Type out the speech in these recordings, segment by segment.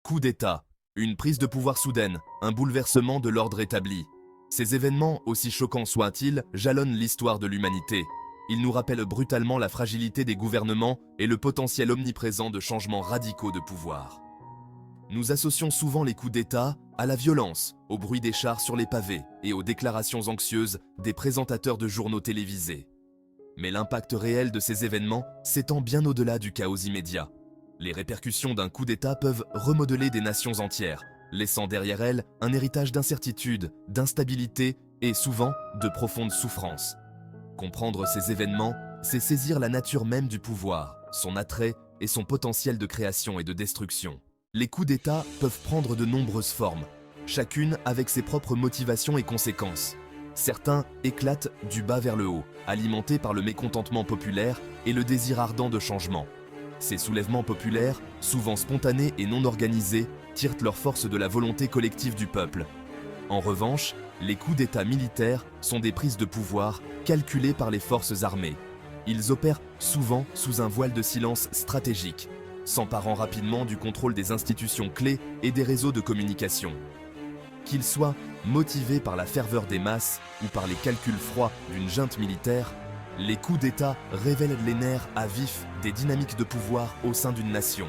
Coup d'État, une prise de pouvoir soudaine, un bouleversement de l'ordre établi. Ces événements, aussi choquants soient-ils, jalonnent l'histoire de l'humanité. Ils nous rappellent brutalement la fragilité des gouvernements et le potentiel omniprésent de changements radicaux de pouvoir. Nous associons souvent les coups d'État à la violence, au bruit des chars sur les pavés et aux déclarations anxieuses des présentateurs de journaux télévisés. Mais l'impact réel de ces événements s'étend bien au-delà du chaos immédiat. Les répercussions d'un coup d'État peuvent remodeler des nations entières, laissant derrière elles un héritage d'incertitude, d'instabilité et souvent de profondes souffrances. Comprendre ces événements, c'est saisir la nature même du pouvoir, son attrait et son potentiel de création et de destruction. Les coups d'État peuvent prendre de nombreuses formes, chacune avec ses propres motivations et conséquences. Certains éclatent du bas vers le haut, alimentés par le mécontentement populaire et le désir ardent de changement. Ces soulèvements populaires, souvent spontanés et non organisés, tirent leur force de la volonté collective du peuple. En revanche, les coups d'État militaires sont des prises de pouvoir calculées par les forces armées. Ils opèrent souvent sous un voile de silence stratégique, s'emparant rapidement du contrôle des institutions clés et des réseaux de communication. Qu'ils soient motivés par la ferveur des masses ou par les calculs froids d'une junte militaire, les coups d'État révèlent les nerfs à vif des dynamiques de pouvoir au sein d'une nation.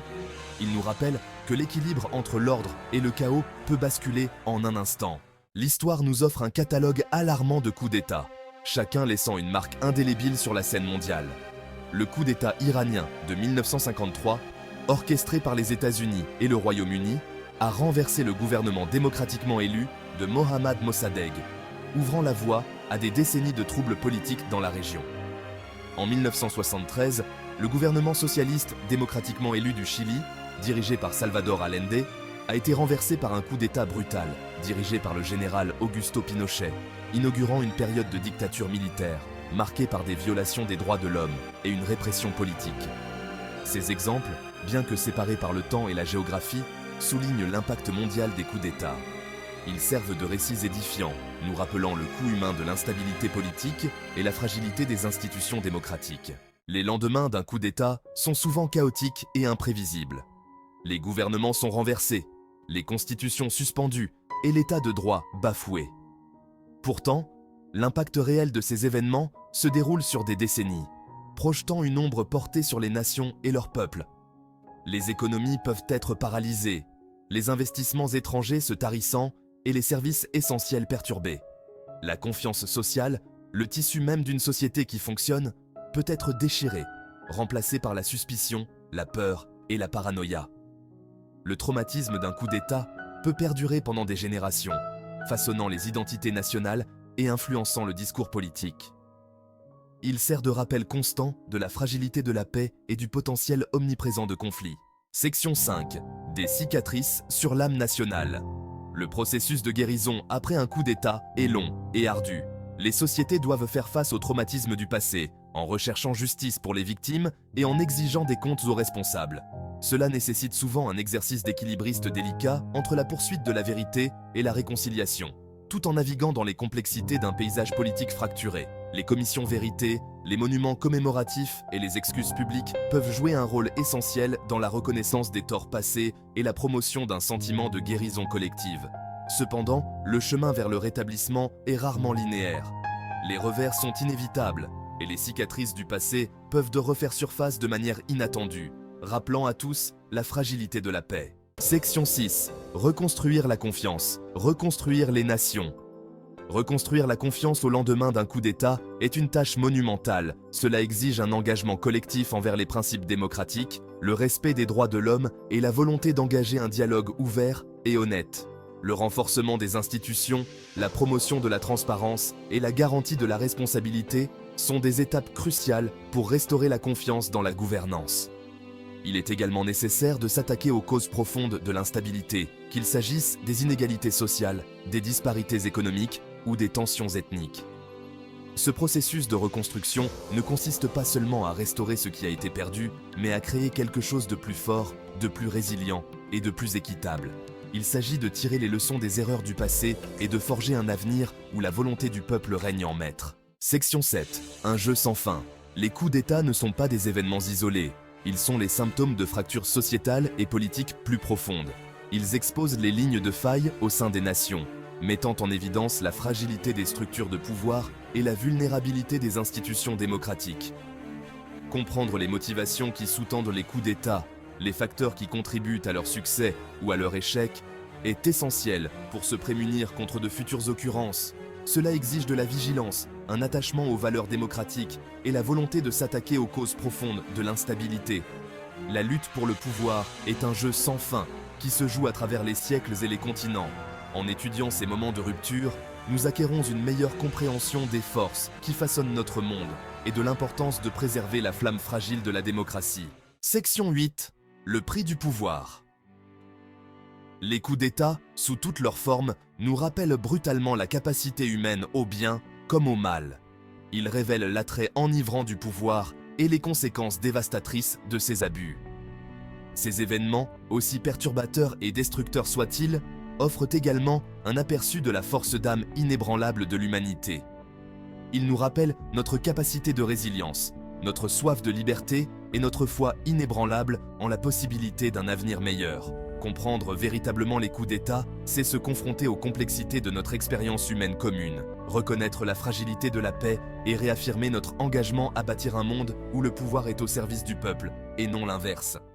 Ils nous rappellent que l'équilibre entre l'ordre et le chaos peut basculer en un instant. L'histoire nous offre un catalogue alarmant de coups d'État, chacun laissant une marque indélébile sur la scène mondiale. Le coup d'État iranien de 1953, orchestré par les États-Unis et le Royaume-Uni, a renversé le gouvernement démocratiquement élu de Mohammad Mossadegh, ouvrant la voie à des décennies de troubles politiques dans la région. En 1973, le gouvernement socialiste démocratiquement élu du Chili, dirigé par Salvador Allende, a été renversé par un coup d'État brutal, dirigé par le général Augusto Pinochet, inaugurant une période de dictature militaire, marquée par des violations des droits de l'homme et une répression politique. Ces exemples, bien que séparés par le temps et la géographie, soulignent l'impact mondial des coups d'État. Ils servent de récits édifiants, nous rappelant le coût humain de l'instabilité politique et la fragilité des institutions démocratiques. Les lendemains d'un coup d'État sont souvent chaotiques et imprévisibles. Les gouvernements sont renversés, les constitutions suspendues et l'état de droit bafoué. Pourtant, l'impact réel de ces événements se déroule sur des décennies, projetant une ombre portée sur les nations et leurs peuples. Les économies peuvent être paralysées, les investissements étrangers se tarissant et les services essentiels perturbés. La confiance sociale, le tissu même d'une société qui fonctionne, peut être déchiré, remplacé par la suspicion, la peur et la paranoïa. Le traumatisme d'un coup d'État peut perdurer pendant des générations, façonnant les identités nationales et influençant le discours politique. Il sert de rappel constant de la fragilité de la paix et du potentiel omniprésent de conflits. Section 5. Des cicatrices sur l'âme nationale. Le processus de guérison après un coup d'État est long et ardu. Les sociétés doivent faire face au traumatisme du passé, en recherchant justice pour les victimes et en exigeant des comptes aux responsables. Cela nécessite souvent un exercice d'équilibriste délicat entre la poursuite de la vérité et la réconciliation, tout en naviguant dans les complexités d'un paysage politique fracturé. Les commissions vérité, les monuments commémoratifs et les excuses publiques peuvent jouer un rôle essentiel dans la reconnaissance des torts passés et la promotion d'un sentiment de guérison collective. Cependant, le chemin vers le rétablissement est rarement linéaire. Les revers sont inévitables et les cicatrices du passé peuvent refaire surface de manière inattendue, rappelant à tous la fragilité de la paix. Section 6. Reconstruire la confiance. Reconstruire les nations. Reconstruire la confiance au lendemain d'un coup d'État est une tâche monumentale. Cela exige un engagement collectif envers les principes démocratiques, le respect des droits de l'homme et la volonté d'engager un dialogue ouvert et honnête. Le renforcement des institutions, la promotion de la transparence et la garantie de la responsabilité sont des étapes cruciales pour restaurer la confiance dans la gouvernance. Il est également nécessaire de s'attaquer aux causes profondes de l'instabilité, qu'il s'agisse des inégalités sociales, des disparités économiques ou des tensions ethniques. Ce processus de reconstruction ne consiste pas seulement à restaurer ce qui a été perdu, mais à créer quelque chose de plus fort, de plus résilient et de plus équitable. Il s'agit de tirer les leçons des erreurs du passé et de forger un avenir où la volonté du peuple règne en maître. Section 7. Un jeu sans fin. Les coups d'État ne sont pas des événements isolés. Ils sont les symptômes de fractures sociétales et politiques plus profondes. Ils exposent les lignes de faille au sein des nations, mettant en évidence la fragilité des structures de pouvoir et la vulnérabilité des institutions démocratiques. Comprendre les motivations qui sous-tendent les coups d'État, les facteurs qui contribuent à leur succès ou à leur échec, est essentiel pour se prémunir contre de futures occurrences. Cela exige de la vigilance, un attachement aux valeurs démocratiques et la volonté de s'attaquer aux causes profondes de l'instabilité. La lutte pour le pouvoir est un jeu sans fin qui se joue à travers les siècles et les continents. En étudiant ces moments de rupture, nous acquérons une meilleure compréhension des forces qui façonnent notre monde et de l'importance de préserver la flamme fragile de la démocratie. Section 8. Le prix du pouvoir. Les coups d'État, sous toutes leurs formes, nous rappellent brutalement la capacité humaine au bien comme au mal. Ils révèlent l'attrait enivrant du pouvoir et les conséquences dévastatrices de ses abus. Ces événements, aussi perturbateurs et destructeurs soient-ils, offrent également un aperçu de la force d'âme inébranlable de l'humanité. Ils nous rappellent notre capacité de résilience, notre soif de liberté et notre foi inébranlable en la possibilité d'un avenir meilleur. Comprendre véritablement les coups d'État, c'est se confronter aux complexités de notre expérience humaine commune, reconnaître la fragilité de la paix et réaffirmer notre engagement à bâtir un monde où le pouvoir est au service du peuple et non l'inverse.